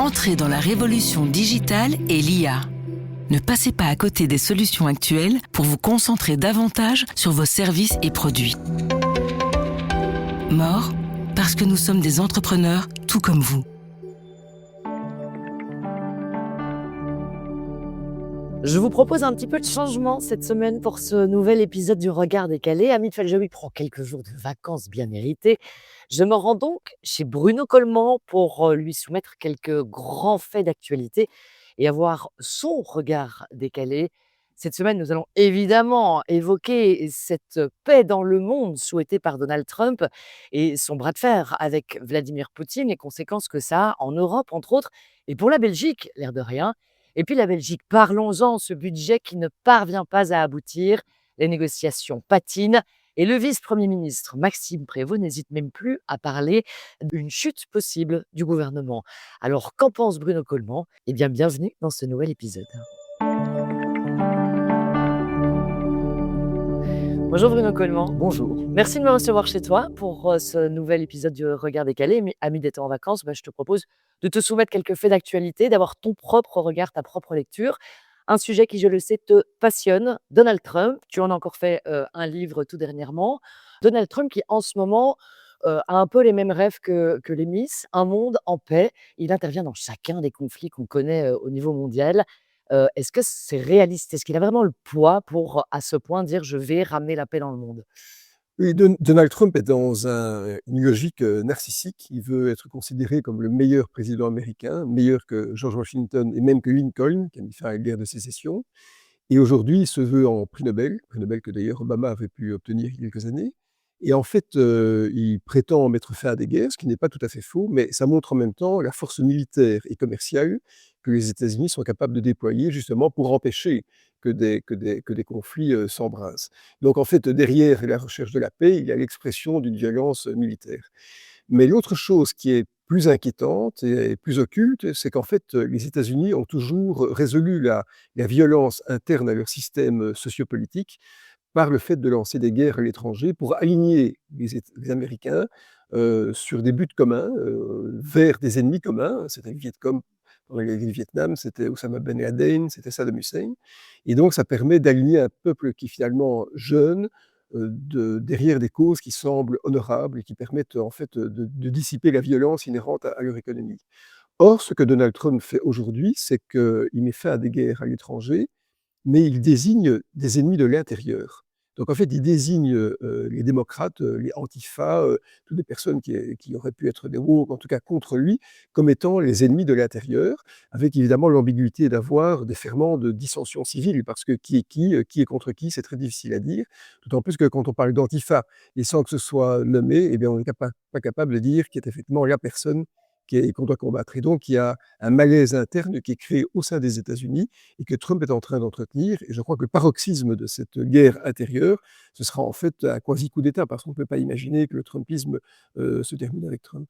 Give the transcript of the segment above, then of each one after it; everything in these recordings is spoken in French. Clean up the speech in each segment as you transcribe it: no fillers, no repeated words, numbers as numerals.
Entrez dans la révolution digitale et l'IA. Ne passez pas à côté des solutions actuelles pour vous concentrer davantage sur vos services et produits. More, parce que nous sommes des entrepreneurs tout comme vous. Je vous propose un petit peu de changement cette semaine pour ce nouvel épisode du Regard décalé. Hamid Feljaoui prend quelques jours de vacances bien méritées. Je me rends donc chez Bruno Coleman pour lui soumettre quelques grands faits d'actualité et avoir son regard décalé. Cette semaine, nous allons évidemment évoquer cette paix dans le monde souhaitée par Donald Trump et son bras de fer avec Vladimir Poutine, les conséquences que ça a en Europe, entre autres, et pour la Belgique, l'air de rien. Et puis la Belgique, parlons-en, ce budget qui ne parvient pas à aboutir, les négociations patinent et le vice-premier ministre Maxime Prévost n'hésite même plus à parler d'une chute possible du gouvernement. Alors qu'en pense Bruno Coleman? Eh bien, bienvenue dans ce nouvel épisode. Bonjour Bruno Coleman. Bonjour. Merci de me recevoir chez toi pour ce nouvel épisode du Regard décalé. Mais ami d'étant en vacances, je te propose de te soumettre quelques faits d'actualité, d'avoir ton propre regard, ta propre lecture. Un sujet qui, je le sais, te passionne, Donald Trump. Tu en as encore fait un livre tout dernièrement. Donald Trump qui, en ce moment, a un peu les mêmes rêves que les Miss, un monde en paix. Il intervient dans chacun des conflits qu'on connaît au niveau mondial. Est-ce que c'est réaliste? Est-ce qu'il a vraiment le poids pour, à ce point, dire: «Je vais ramener la paix dans le monde»? Oui, Donald Trump est dans une logique narcissique. Il veut être considéré comme le meilleur président américain, meilleur que George Washington et même que Lincoln, qui a mis fin à la guerre de sécession. Et aujourd'hui, il se veut en prix Nobel que d'ailleurs Obama avait pu obtenir il y a quelques années. Et en fait, il prétend mettre fin à des guerres, ce qui n'est pas tout à fait faux, mais ça montre en même temps la force militaire et commerciale que les États-Unis sont capables de déployer justement pour empêcher que des conflits s'embrasent. Donc en fait, derrière la recherche de la paix, il y a l'expression d'une violence militaire. Mais l'autre chose qui est plus inquiétante et plus occulte, c'est qu'en fait, les États-Unis ont toujours résolu la violence interne à leur système sociopolitique par le fait de lancer des guerres à l'étranger pour aligner les Américains sur des buts communs, vers des ennemis communs. C'était le Viet Cong pendant la guerre du Vietnam, c'était Osama Ben Laden, c'était Saddam Hussein. Et donc ça permet d'aligner un peuple qui finalement jeune, derrière des causes qui semblent honorables et qui permettent en fait de dissiper la violence inhérente à leur économie. Or, ce que Donald Trump fait aujourd'hui, c'est qu'il met fin à des guerres à l'étranger, mais il désigne des ennemis de l'intérieur. Donc en fait, il désigne les démocrates, les Antifa, toutes les personnes qui auraient pu être des woke, en tout cas contre lui, comme étant les ennemis de l'intérieur, avec évidemment l'ambiguïté d'avoir des ferments de dissension civile, parce que qui est contre qui, c'est très difficile à dire. D'autant plus que quand on parle d'Antifa, et sans que ce soit nommé, eh bien on n'est pas capable de dire qui est effectivement la personne qu'on doit combattre. Et donc il y a un malaise interne qui est créé au sein des États-Unis et que Trump est en train d'entretenir. Et je crois que le paroxysme de cette guerre intérieure, ce sera en fait un quasi-coup d'État, parce qu'on ne peut pas imaginer que le Trumpisme se termine avec Trump.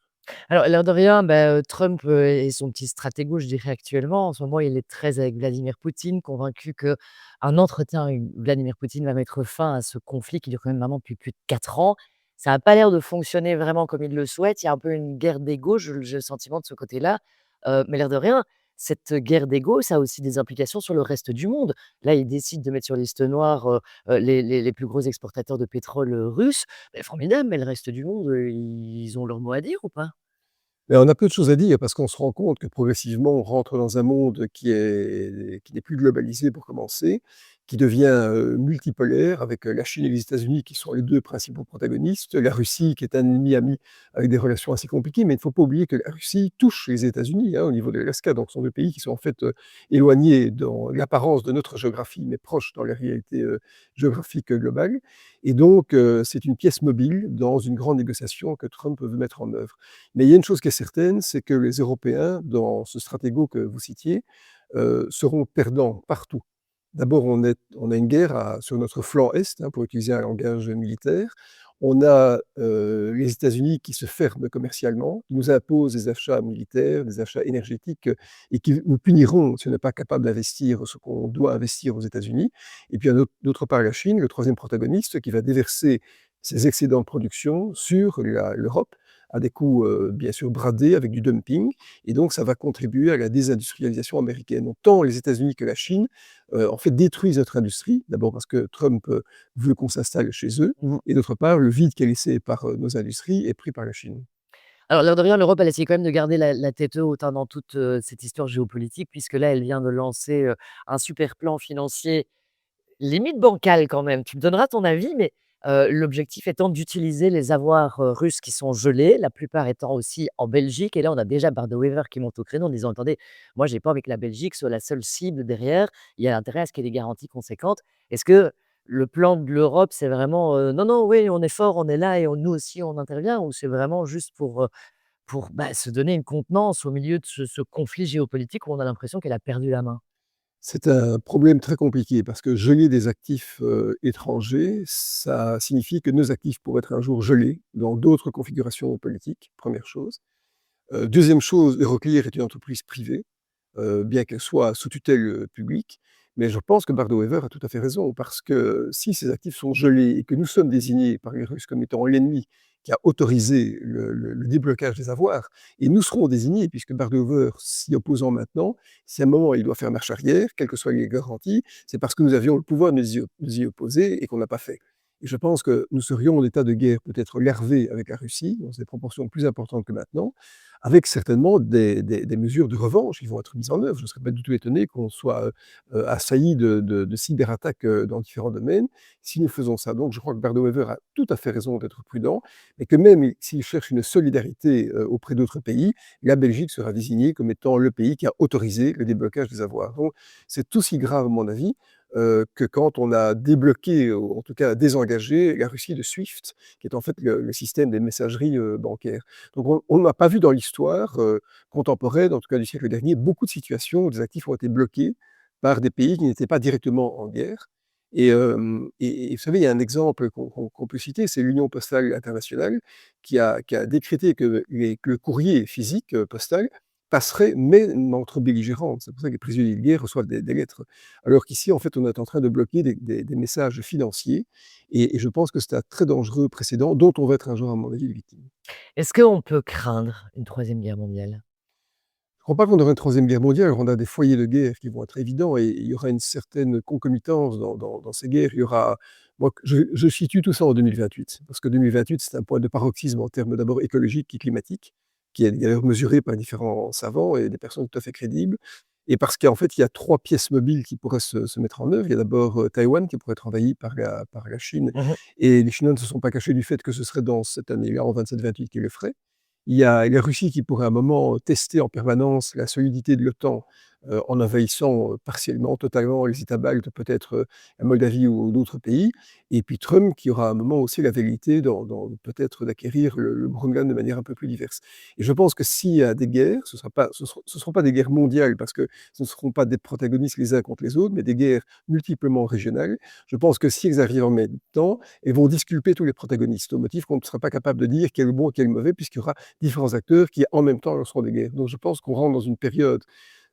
Alors, l'air de rien, Trump, est son petit stratégo, je dirais actuellement. En ce moment, il est très avec Vladimir Poutine, convaincu qu'un entretien avec Vladimir Poutine va mettre fin à ce conflit qui dure quand même maintenant depuis plus de 4 ans. Ça n'a pas l'air de fonctionner vraiment comme il le souhaite. Il y a un peu une guerre d'ego, j'ai le sentiment de ce côté-là. Mais l'air de rien, cette guerre d'ego, ça a aussi des implications sur le reste du monde. Là, il décide de mettre sur liste noire, les plus gros exportateurs de pétrole, russes. Formidable, mais le reste du monde, ils ont leur mot à dire ou pas? Mais on a peu de choses à dire parce qu'on se rend compte que progressivement, on rentre dans un monde qui n'est plus globalisé pour commencer, qui devient multipolaire avec la Chine et les États-Unis qui sont les deux principaux protagonistes, la Russie qui est un ennemi ami avec des relations assez compliquées, mais il ne faut pas oublier que la Russie touche les États-Unis au niveau de l'Alaska, donc ce sont deux pays qui sont en fait éloignés dans l'apparence de notre géographie, mais proches dans la réalité géographique globale. Et donc, c'est une pièce mobile dans une grande négociation que Trump veut mettre en œuvre. Mais il y a une chose qui est certaine, c'est que les Européens, dans ce stratégo que vous citiez, seront perdants partout. D'abord, on a une guerre sur notre flanc est, pour utiliser un langage militaire. On a les États-Unis qui se ferment commercialement, qui nous imposent des achats militaires, des achats énergétiques, et qui nous puniront si on n'est pas capable d'investir ce qu'on doit investir aux États-Unis. Et puis, d'autre part, la Chine, le troisième protagoniste, qui va déverser ses excédents de production sur l'Europe, à des coûts, bien sûr bradés avec du dumping et donc ça va contribuer à la désindustrialisation américaine. Donc tant les États-Unis que la Chine, en fait détruisent notre industrie. D'abord parce que Trump, veut qu'on s'installe chez eux Mmh. et d'autre part, le vide qui est laissé par, nos industries est pris par la Chine. Alors l'air de rien, l'Europe, elle essaie quand même de garder la tête haute, hein, dans toute, cette histoire géopolitique puisque là, elle vient de lancer, un super plan financier limite bancal quand même. Tu me donneras ton avis, mais l'objectif étant d'utiliser les avoirs, russes qui sont gelés, la plupart étant aussi en Belgique et là, on a déjà Bardo-Wever qui monte au créneau en disant: «Attendez, moi j'ai pas envie que la Belgique soit la seule cible derrière, il y a intérêt à ce qu'il y ait des garanties conséquentes». Est-ce que le plan de l'Europe, c'est vraiment, «Non, non, oui, on est fort, on est là et on nous aussi on intervient» ou c'est vraiment juste pour, bah, se donner une contenance au milieu de ce conflit géopolitique où on a l'impression qu'elle a perdu la main? C'est un problème très compliqué parce que geler des actifs, étrangers, ça signifie que nos actifs pourraient être un jour gelés dans d'autres configurations politiques, première chose. 2e chose, Euroclear est une entreprise privée, bien qu'elle soit sous tutelle, publique. Mais je pense que Bardo Wever a tout à fait raison, parce que si ces actifs sont gelés et que nous sommes désignés par les Russes comme étant l'ennemi qui a autorisé le déblocage des avoirs, et nous serons désignés, puisque Bardo Wever s'y opposant maintenant, si à un moment il doit faire marche arrière, quelles que soient les garanties, c'est parce que nous avions le pouvoir de nous y opposer et qu'on ne l'a pas fait. Et je pense que nous serions en état de guerre peut-être larvé avec la Russie, dans des proportions plus importantes que maintenant, avec certainement des mesures de revanche qui vont être mises en œuvre. Je ne serais pas du tout étonné qu'on soit assailli de cyberattaques dans différents domaines si nous faisons ça. Donc je crois que Bardo-Wever a tout à fait raison d'être prudent, mais que même s'il cherche une solidarité auprès d'autres pays, la Belgique sera désignée comme étant le pays qui a autorisé le déblocage des avoirs. Donc c'est aussi grave, à mon avis, que quand on a débloqué, ou en tout cas désengagé la Russie de SWIFT, qui est en fait le système des messageries bancaires. Donc on n'a pas vu dans l'histoire contemporaine, en tout cas du siècle dernier, beaucoup de situations où des actifs ont été bloqués par des pays qui n'étaient pas directement en guerre. Et vous savez, il y a un exemple qu'on peut citer, c'est l'Union postale internationale qui a décrété que le courrier physique postal passerait même entre belligérants. C'est pour ça que les prisonniers de guerre reçoivent des lettres. Alors qu'ici, en fait, on est en train de bloquer des messages financiers et je pense que c'est un très dangereux précédent dont on va être un jour, à mon avis, victime. Est-ce qu'on peut craindre une troisième guerre mondiale? Je ne crois pas qu'on aura une troisième guerre mondiale, on a des foyers de guerre qui vont être évidents et il y aura une certaine concomitance dans ces guerres. Il y aura moi, je situe tout ça en 2028 parce que 2028, c'est un point de paroxysme en termes d'abord écologiques et climatiques, qui est d'ailleurs mesuré par différents savants et des personnes tout à fait crédibles et parce qu'en fait, il y a 3 pièces mobiles qui pourraient se mettre en œuvre. Il y a d'abord, Taïwan qui pourrait être envahi par la Chine Mmh. et les Chinois ne se sont pas cachés du fait que ce serait dans cette année-là, en 27-28, qu'ils le feraient. Il y a la Russie qui pourrait à un moment tester en permanence la solidité de l'OTAN, en envahissant, partiellement, totalement les États baltes, peut-être, la Moldavie ou d'autres pays. Et puis Trump qui aura à un moment aussi la vérité peut-être d'acquérir le Groenland de manière un peu plus diverse. Et je pense que s'il y a des guerres, ce seront pas des guerres mondiales parce que ce ne seront pas des protagonistes les uns contre les autres, mais des guerres multiplement régionales. Je pense que si elles arrivent en même temps, elles vont disculper tous les protagonistes, au motif qu'on ne sera pas capable de dire quel est le bon et quel est le mauvais, puisqu'il y aura différents acteurs qui, en même temps, lanceront des guerres. Donc je pense qu'on rentre dans une période,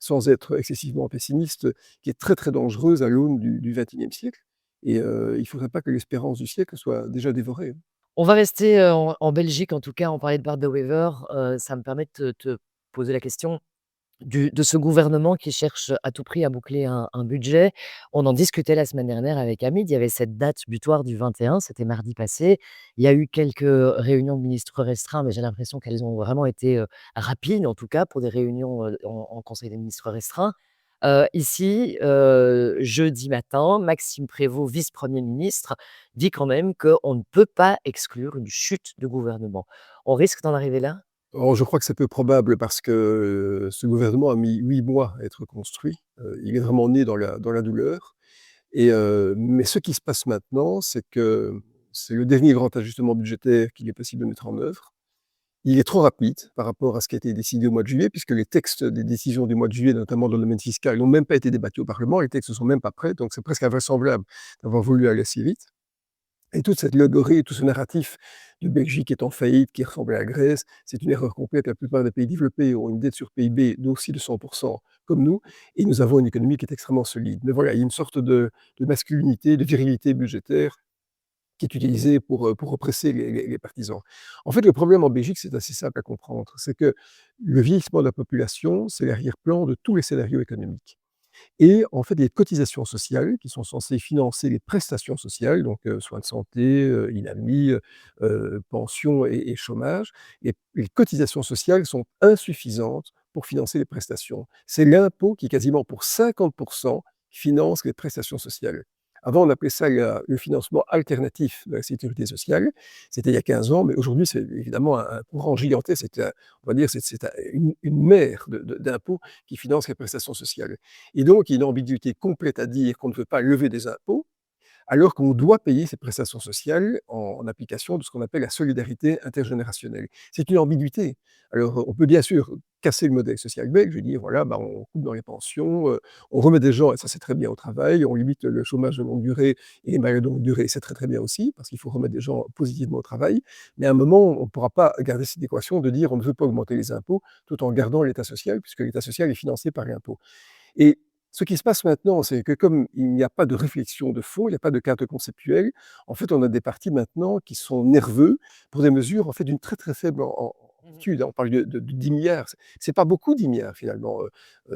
sans être excessivement pessimiste, qui est très, très dangereuse à l'aune du XXIe siècle et il ne faudrait pas que l'espérance du siècle soit déjà dévorée. On va rester, en Belgique en tout cas, on parlait de Bart de Wever, ça me permet de te poser la question de ce gouvernement qui cherche à tout prix à boucler un budget. On en discutait la semaine dernière avec Hamid, il y avait cette date butoir du 21, c'était mardi passé. Il y a eu quelques réunions de ministres restreints, mais j'ai l'impression qu'elles ont vraiment été, rapides, en tout cas pour des réunions, en conseil des ministres restreint. Ici, jeudi matin, Maxime Prévost, vice-premier ministre, dit quand même qu'on ne peut pas exclure une chute de gouvernement. On risque d'en arriver là? Or, je crois que c'est peu probable parce que ce gouvernement a mis 8 mois à être construit. Il est vraiment né dans la douleur mais ce qui se passe maintenant, c'est que c'est le dernier grand ajustement budgétaire qu'il est possible de mettre en œuvre. Il est trop rapide par rapport à ce qui a été décidé au mois de juillet, puisque les textes des décisions du mois de juillet, notamment dans le domaine fiscal, n'ont même pas été débattus au Parlement, les textes ne sont même pas prêts, donc c'est presque invraisemblable d'avoir voulu aller si vite. Et toute cette logorée, tout ce narratif de Belgique qui est en faillite, qui ressemble à la Grèce, c'est une erreur complète. La plupart des pays développés ont une dette sur PIB d'aussi de 100% comme nous, et nous avons une économie qui est extrêmement solide. Mais voilà, il y a une sorte de masculinité, de virilité budgétaire qui est utilisé pour represser les partisans. En fait, le problème en Belgique, c'est assez simple à comprendre. C'est que le vieillissement de la population, c'est l'arrière-plan de tous les scénarios économiques. Et en fait, les cotisations sociales qui sont censées financer les prestations sociales, donc soins de santé, INAMI, pension et chômage, les cotisations sociales sont insuffisantes pour financer les prestations. C'est l'impôt qui, quasiment pour 50 finance les prestations sociales. Avant, on appelait ça le financement alternatif de la sécurité sociale. C'était il y a 15 ans, mais aujourd'hui, c'est évidemment un courant gigantesque. On va dire, une mer d'impôts qui finance les prestations sociales. Et donc, il y a une ambiguïté complète à dire qu'on ne veut pas lever des impôts, alors qu'on doit payer ces prestations sociales en application de ce qu'on appelle la solidarité intergénérationnelle. C'est une ambiguïté. Alors, on peut bien sûr casser le modèle social belge et dire, voilà, bah, on coupe dans les pensions, on remet des gens, et ça c'est très bien, au travail, on limite le chômage de longue durée et les maladies de longue durée, c'est très très bien aussi, parce qu'il faut remettre des gens positivement au travail, mais à un moment, on ne pourra pas garder cette équation de dire on ne veut pas augmenter les impôts tout en gardant l'État social, puisque l'État social est financé par l'impôt. Et ce qui se passe maintenant, c'est que comme il n'y a pas de réflexion de fond, il n'y a pas de cadre conceptuel, en fait, on a des partis maintenant qui sont nerveux pour des mesures en fait d'une très très faible amplitude. On parle de 10 milliards. C'est pas beaucoup 10 milliards finalement.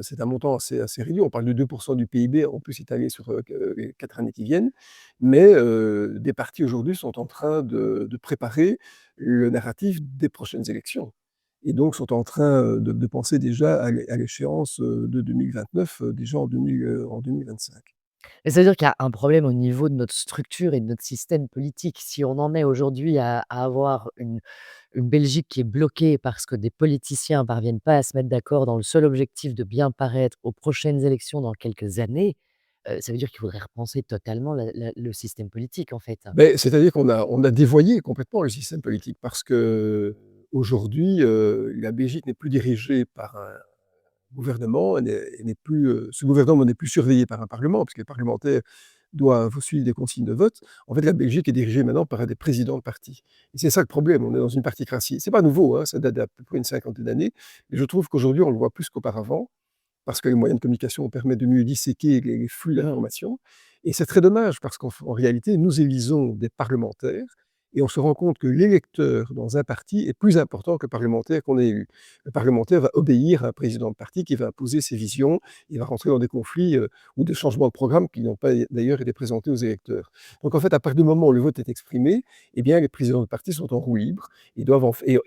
C'est un montant assez réduit. On parle de 2% du PIB, en plus étalé sur les 4 années qui viennent. Mais des partis aujourd'hui sont en train de préparer le narratif des prochaines élections et donc sont en train de penser déjà à l'échéance de 2029, déjà en 2025. Et ça veut dire qu'il y a un problème au niveau de notre structure et de notre système politique. Si on en est aujourd'hui à avoir une Belgique qui est bloquée parce que des politiciens ne parviennent pas à se mettre d'accord dans le seul objectif de bien paraître aux prochaines élections dans quelques années, ça veut dire qu'il faudrait repenser totalement le système politique, en fait. Beh, c'est-à-dire qu'on a dévoyé complètement le système politique parce qu'aujourd'hui, la Belgique n'est plus dirigée par un gouvernement, elle n'est plus, ce gouvernement n'est plus surveillé par un parlement, puisque les parlementaires doivent suivre des consignes de vote. En fait, la Belgique est dirigée maintenant par des présidents de partis. Et c'est ça le problème, on est dans une particratie. C'est pas nouveau, hein, ça date d'à peu près une cinquantaine d'années, mais je trouve qu'aujourd'hui, on le voit plus qu'auparavant, parce que les moyens de communication permettent de mieux disséquer les flux d'informations. Et c'est très dommage, parce qu'en réalité, nous élisons des parlementaires, et on se rend compte que l'électeur dans un parti est plus important que le parlementaire qu'on ait élu. Le parlementaire va obéir à un président de parti qui va imposer ses visions, il va rentrer dans des conflits ou des changements de programme qui n'ont pas d'ailleurs été présentés aux électeurs. Donc en fait, à partir du moment où le vote est exprimé, eh bien les présidents de parti sont en roue libre et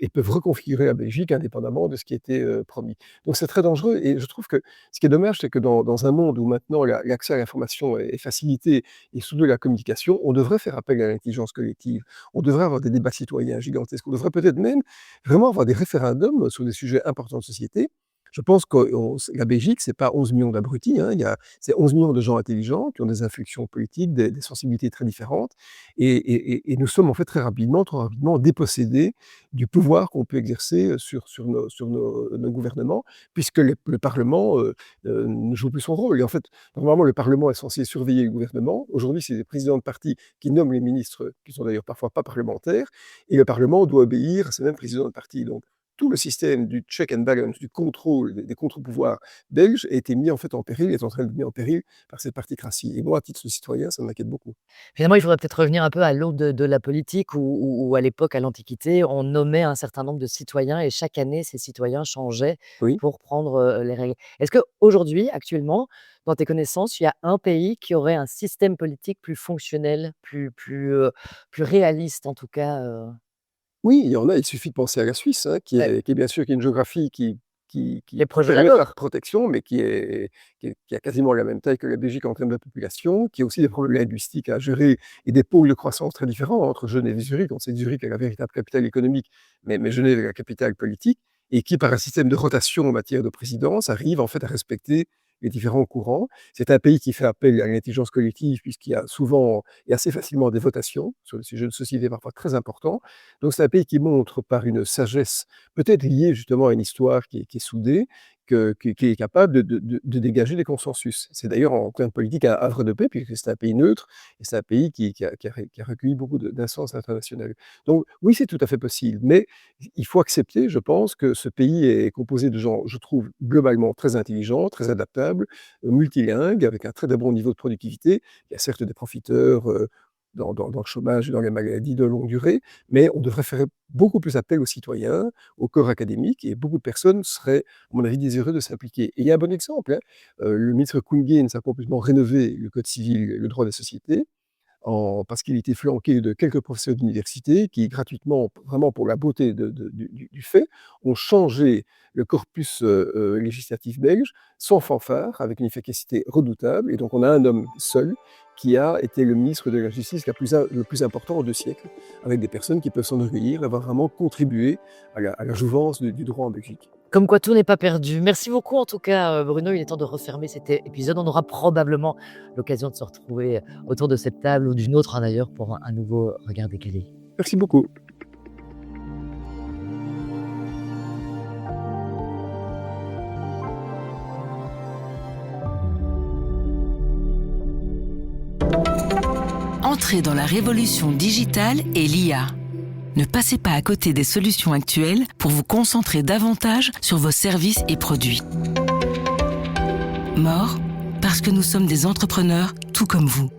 peuvent reconfigurer la Belgique indépendamment de ce qui était promis. Donc c'est très dangereux et je trouve que ce qui est dommage, c'est que dans un monde où maintenant l'accès à l'information est facilité et sous de la communication, on devrait faire appel à l'intelligence collective. On devrait avoir des débats citoyens gigantesques. On devrait peut-être même vraiment avoir des référendums sur des sujets importants de société. Je pense que la Belgique, c'est pas 11 millions d'abrutis, hein, c'est 11 millions de gens intelligents qui ont des inflexions politiques, des sensibilités très différentes. Et nous sommes en fait trop rapidement dépossédés du pouvoir qu'on peut exercer sur nos gouvernements, puisque le Parlement ne joue plus son rôle. Et en fait, normalement, le Parlement est censé surveiller le gouvernement. Aujourd'hui, c'est les présidents de parti qui nomment les ministres, qui sont d'ailleurs parfois pas parlementaires, et le Parlement doit obéir à ces mêmes présidents de parti. Donc, tout le système du check and balance, du contrôle, des contre-pouvoirs belges a été mis en fait en péril, est en train de mis en péril par cette particratie. Et moi, à titre de citoyen, ça m'inquiète beaucoup. Finalement, il faudrait peut-être revenir un peu à l'aube de la politique où à l'époque, à l'Antiquité, on nommait un certain nombre de citoyens et chaque année, ces citoyens changeaient Oui. pour prendre, les règles. Est-ce qu'aujourd'hui, actuellement, dans tes connaissances, il y a un pays qui aurait un système politique plus fonctionnel, plus réaliste en tout cas, Oui, il y en a, il suffit de penser à la Suisse, hein, ouais, qui est bien sûr qui a une géographie qui les proches de la permet Nord? cette protection, mais qui a quasiment la même taille que la Belgique en termes de population, qui a aussi des problèmes linguistiques à gérer et des pôles de croissance très différents entre Genève et Zurich. On sait que Zurich est la véritable capitale économique, mais Genève est la capitale politique, et qui, par un système de rotation en matière de présidence, arrive en fait à respecter les différents courants. C'est un pays qui fait appel à l'intelligence collective, puisqu'il y a souvent et assez facilement des votations sur des sujets de société parfois très importants. Donc c'est un pays qui montre par une sagesse, peut-être liée justement à une histoire qui est soudée, qui est capable de dégager des consensus. C'est d'ailleurs en termes politiques un havre de paix, puisque c'est un pays neutre, et c'est un pays qui a recueilli beaucoup d'instances internationales. Donc oui, c'est tout à fait possible, mais il faut accepter, je pense, que ce pays est composé de gens, je trouve, globalement très intelligents, très adaptables, multilingues, avec un très bon niveau de productivité. Il y a certes des profiteurs, dans le chômage et dans les maladies de longue durée, mais on devrait faire beaucoup plus appel aux citoyens, au corps académique, et beaucoup de personnes seraient, à mon avis, désireux de s'impliquer. Et il y a un bon exemple, hein, le ministre Koen Geens a complètement rénové le code civil et le droit des sociétés, parce qu'il était flanqué de quelques professeurs d'université qui, gratuitement, vraiment pour la beauté du fait, ont changé le corpus législatif belge sans fanfare, avec une efficacité redoutable. Et donc, on a un homme seul qui a été le ministre de la Justice le plus important en 2 siècles, avec des personnes qui peuvent s'enorgueillir d'avoir vraiment contribué à la jouvence du droit en Belgique. Comme quoi tout n'est pas perdu. Merci beaucoup en tout cas, Bruno. Il est temps de refermer cet épisode. On aura probablement l'occasion de se retrouver autour de cette table ou d'une autre, hein, d'ailleurs, pour un nouveau Regard décalé. Merci beaucoup. Entrez dans la révolution digitale et l'IA. Ne passez pas à côté des solutions actuelles pour vous concentrer davantage sur vos services et produits. More, parce que nous sommes des entrepreneurs tout comme vous.